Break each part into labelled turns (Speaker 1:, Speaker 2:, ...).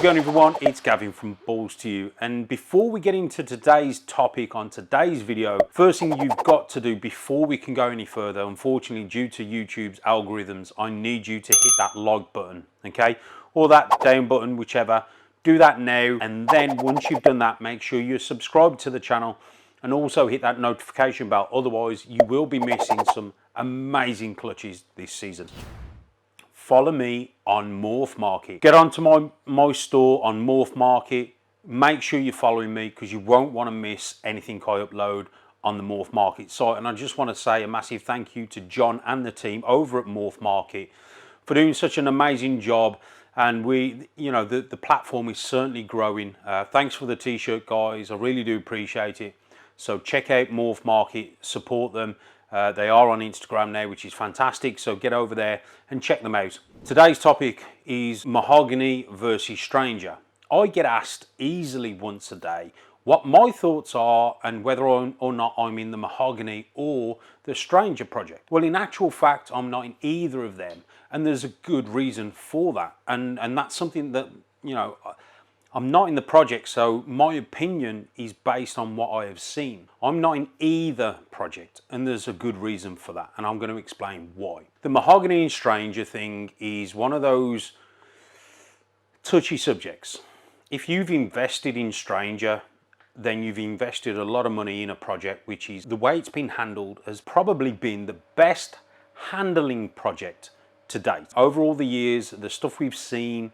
Speaker 1: going everyone, it's Gavin from Balls to You, and before we get into today's topic on today's video, first thing you've got to do before we can go any further, unfortunately due to YouTube's algorithms, I need you to hit that like button, okay, or that down button, whichever. Do that now, and then once you've done that, make sure you're subscribed to the channel and also hit that notification bell, otherwise you will be missing some amazing clutches this season. Follow me on Morph Market. Get onto my store on Morph Market. Make sure you're following me because you won't want to miss anything I upload on the Morph Market site. And I just want to say a massive thank you to John and the team over at Morph Market for doing such an amazing job. And the platform is certainly growing. Thanks for the t-shirt, guys. I really do appreciate it. So check out Morph Market, support them. They are on Instagram now, which is fantastic, so get over there and check them out. Today's topic is Mahogany versus Stranger. I get asked easily once a day what my thoughts are and whether or not I'm in the Mahogany or the Stranger project. Well, in actual fact, I'm not in either of them, and there's a good reason for that. And that's something that, I'm not in the project, so my opinion is based on what I have seen. I'm not in either project, and there's a good reason for that, and I'm going to explain why. The Mahogany and Stranger thing is one of those touchy subjects. If you've invested in Stranger, then you've invested a lot of money in a project, which is the way it's been handled has probably been the best handling project to date. Over all the years, the stuff we've seen,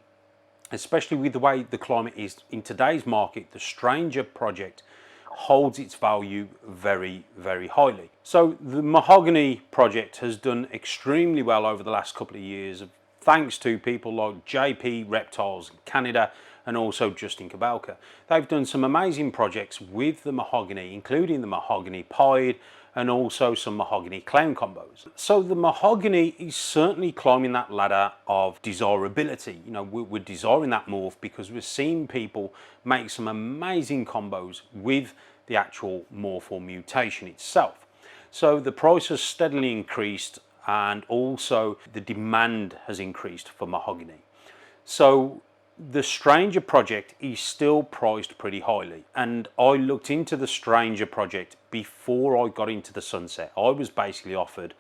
Speaker 1: especially with the way the climate is in today's market, the Stranger project holds its value very, very highly. So the Mahogany project has done extremely well over the last couple of years, thanks to people like JP Reptiles in Canada and also Justin Kabelka. They've done some amazing projects with the Mahogany, including the Mahogany Pied and also some Mahogany Clown combos. So the Mahogany is certainly climbing that ladder of desirability. We're desiring that morph because we're seeing people make some amazing combos with the actual morph or mutation itself. So the price has steadily increased, and also the demand has increased for Mahogany. So the Stranger project is still priced pretty highly, and I looked into the Stranger project before I got into the Sunset. I was basically offered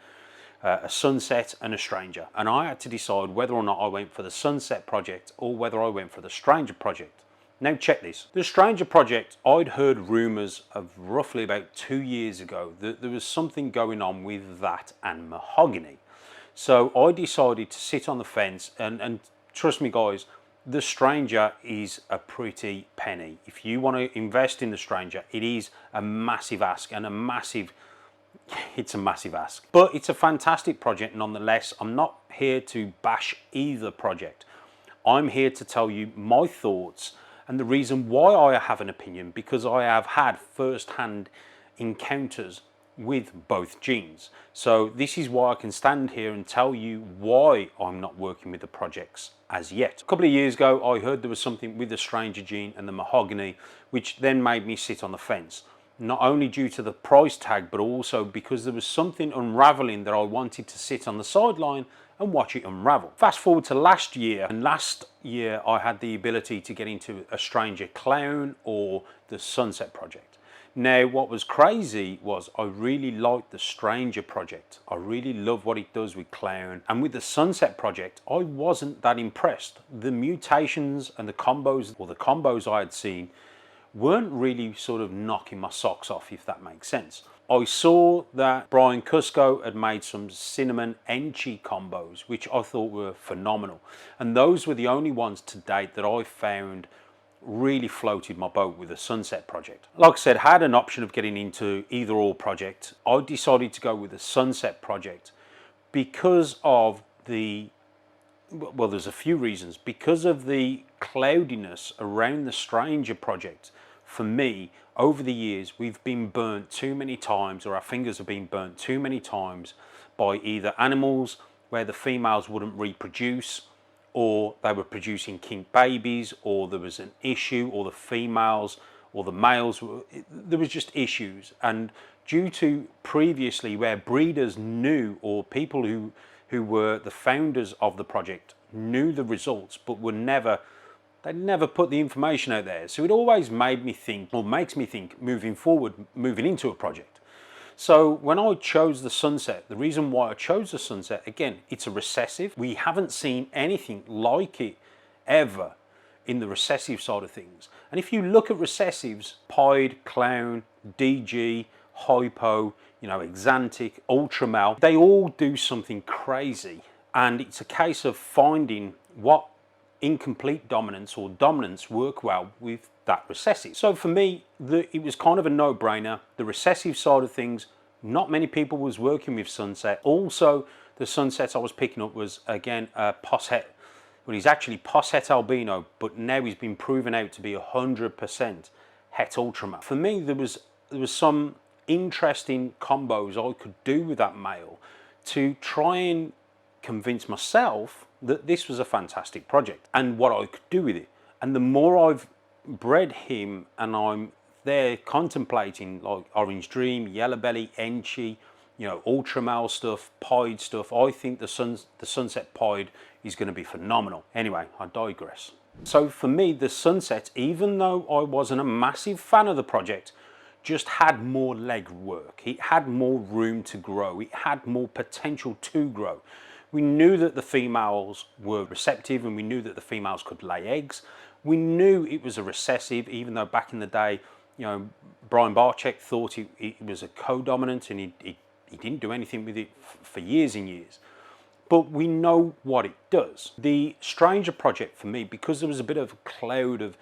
Speaker 1: a Sunset and a Stranger, and I had to decide whether or not I went for the Sunset project or whether I went for the Stranger project. Now check this. The Stranger project, I'd heard rumours of roughly about 2 years ago that there was something going on with that and Mahogany. So I decided to sit on the fence, and trust me guys, the Stranger is a pretty penny. If you want to invest in the Stranger, it is a massive ask, and it's a massive ask. But it's a fantastic project nonetheless. I'm not here to bash either project. I'm here to tell you my thoughts and the reason why I have an opinion, because I have had first-hand encounters with both genes. So this is why I can stand here and tell you why I'm not working with the projects as yet. A couple of years ago, I heard there was something with the Stranger gene and the Mahogany, which then made me sit on the fence. Not only due to the price tag, but also because there was something unraveling that I wanted to sit on the sideline and watch it unravel. Fast forward to last year, and last year I had the ability to get into a Stranger Clown or the Sunset project. Now, what was crazy was I really liked the Stranger project. I really love what it does with Clown. And with the Sunset project, I wasn't that impressed. The mutations and the combos I had seen weren't really sort of knocking my socks off, if that makes sense. I saw that Brian Cusco had made some cinnamon enchi combos, which I thought were phenomenal. And those were the only ones to date that I found really floated my boat with the Sunset project. Like I said, had an option of getting into either or project. I decided to go with the Sunset project because of well, there's a few reasons. Because of the cloudiness around the Stranger project, for me, over the years, we've been burnt too many times, or our fingers have been burnt too many times by either animals where the females wouldn't reproduce, or they were producing kink babies, or there was an issue, or the females or the males, there was just issues. And due to previously where breeders knew, or people who were the founders of the project knew the results, but were never They never put the information out there. So it always made me think, or makes me think, moving forward, moving into a project. So when I chose the Sunset, the reason why I chose the Sunset, again, it's a recessive. We haven't seen anything like it ever in the recessive side of things. And if you look at recessives, Pied, Clown, DG, Hypo, Exantic, Ultramal, they all do something crazy. And it's a case of finding what incomplete dominance or dominance work well with that recessive. So for me, it was kind of a no-brainer. The recessive side of things, not many people was working with Sunset. Also, the Sunsets I was picking up was, again, Posset. Well, he's actually Posset albino, but now he's been proven out to be 100% Het Ultramal. For me, there was some interesting combos I could do with that male to try and convince myself that this was a fantastic project and what I could do with it. And the more I've bred him and I'm there contemplating like Orange Dream, Yellow Belly, Enchi, Ultramal stuff, Pied stuff, I think the Sunset Pied is going to be phenomenal. Anyway, I digress. So for me, the Sunset, even though I wasn't a massive fan of the project, just had more leg work. It had more room to grow. It had more potential to grow. We knew that the females were receptive and we knew that the females could lay eggs. We knew it was a recessive, even though back in the day, Brian Barczyk thought it was a co-dominant and he didn't do anything with it for years and years. But we know what it does. The Stranger project for me, because there was a bit of a cloud of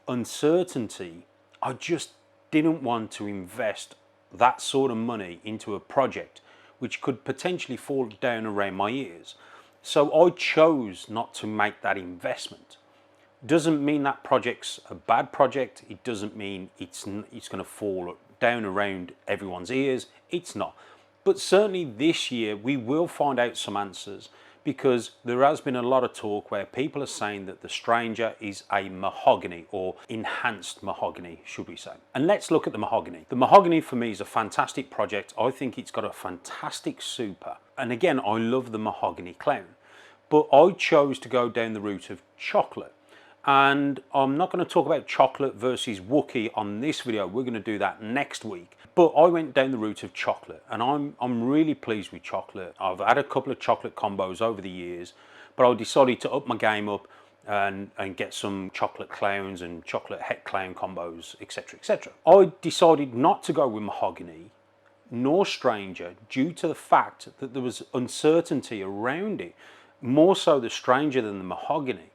Speaker 1: uncertainty, I just didn't want to invest that sort of money into a project which could potentially fall down around my ears. So I chose not to make that investment. Doesn't mean that project's a bad project. It doesn't mean it's going to fall down around everyone's ears. It's not. But certainly this year we will find out some answers, because there has been a lot of talk where people are saying that the Stranger is a Mahogany, or enhanced Mahogany, should we say. And let's look at the Mahogany. The Mahogany for me is a fantastic project. I think it's got a fantastic super. And again, I love the Mahogany Clown. But I chose to go down the route of chocolate. And I'm not going to talk about chocolate versus Wookie on this video. We're going to do that next week. But I went down the route of chocolate, and I'm really pleased with chocolate. I've had a couple of chocolate combos over the years, but I decided to up my game up and get some chocolate clowns and chocolate het clown combos, etc., etc. I decided not to go with Mahogany nor Stranger due to the fact that there was uncertainty around it, more so the Stranger than the Mahogany.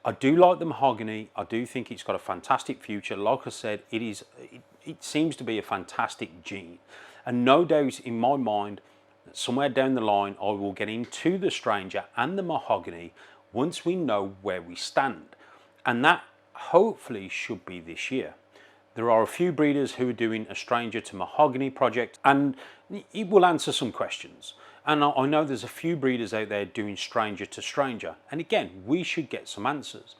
Speaker 1: I do like the Mahogany. I do think it's got a fantastic future. Like I said, it seems to be a fantastic gene. And no doubt in my mind that somewhere down the line I will get into the Stranger and the Mahogany once we know where we stand. And that hopefully should be this year. There are a few breeders who are doing a Stranger to Mahogany project, and it will answer some questions. And I know there's a few breeders out there doing Stranger to Stranger. And again, we should get some answers.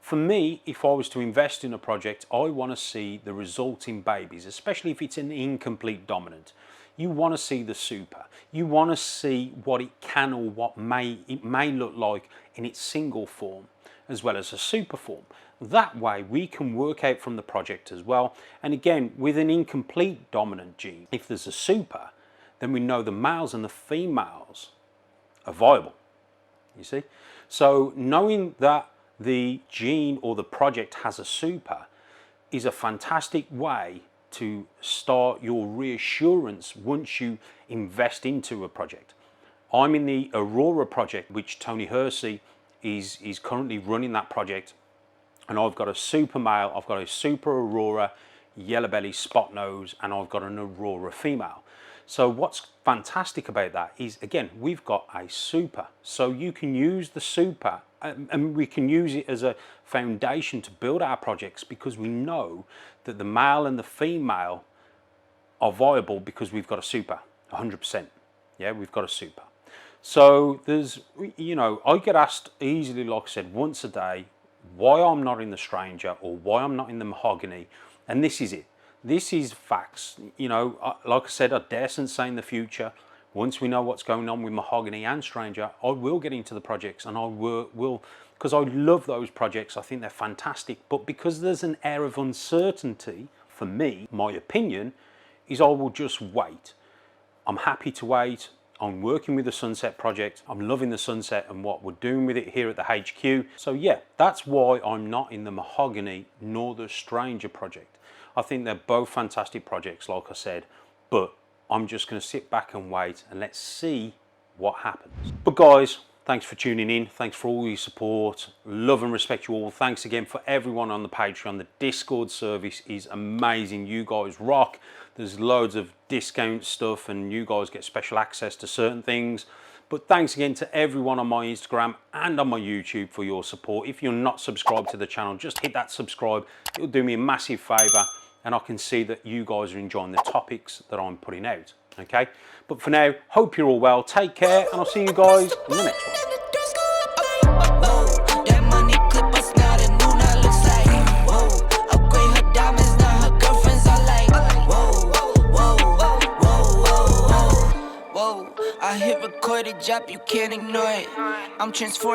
Speaker 1: For me, if I was to invest in a project, I want to see the resulting babies, especially if it's an incomplete dominant. You want to see the super. You want to see what it can or what it may look like in its single form, as well as a super form. That way we can work out from the project as well. And again, with an incomplete dominant gene, if there's a super, then we know the males and the females are viable, you see? So knowing that the gene or the project has a super is a fantastic way to start your reassurance once you invest into a project. I'm in the Aurora project, which Tony Hersey is currently running that project. And I've got a super male, I've got a super Aurora, yellow belly, spot nose, and I've got an Aurora female. So what's fantastic about that is, again, we've got a super. So you can use the super and we can use it as a foundation to build our projects, because we know that the male and the female are viable because we've got a super, 100%. Yeah, we've got a super. So there's, I get asked easily, like I said, once a day, why I'm not in the Stranger or why I'm not in the Mahogany. And this is it. This is facts. Like I said, I daresn't say in the future once we know what's going on with Mahogany and Stranger, I will get into the projects, and I will because I love those projects. I think they're fantastic, but because there's an air of uncertainty, for me, my opinion is I will just wait. I'm happy to wait. I'm working with the Sunset project. I'm loving the Sunset and what we're doing with it here at the HQ. So yeah, that's why I'm not in the Mahogany nor the Stranger project. I think they're both fantastic projects, like I said, but I'm just going to sit back and wait and let's see what happens. But guys, thanks for tuning in. Thanks for all your support. Love and respect you all. Thanks again for everyone on the Patreon. The Discord service is amazing. You guys rock. There's loads of discount stuff and you guys get special access to certain things. But thanks again to everyone on my Instagram and on my YouTube for your support. If you're not subscribed to the channel, just hit that subscribe. It'll do me a massive favor, and I can see that you guys are enjoying the topics that I'm putting out. Okay, but for now, hope you're all well. Take care, and I'll see you guys in the next one.
Speaker 2: I hit record a job, you can't ignore it. I'm transforming.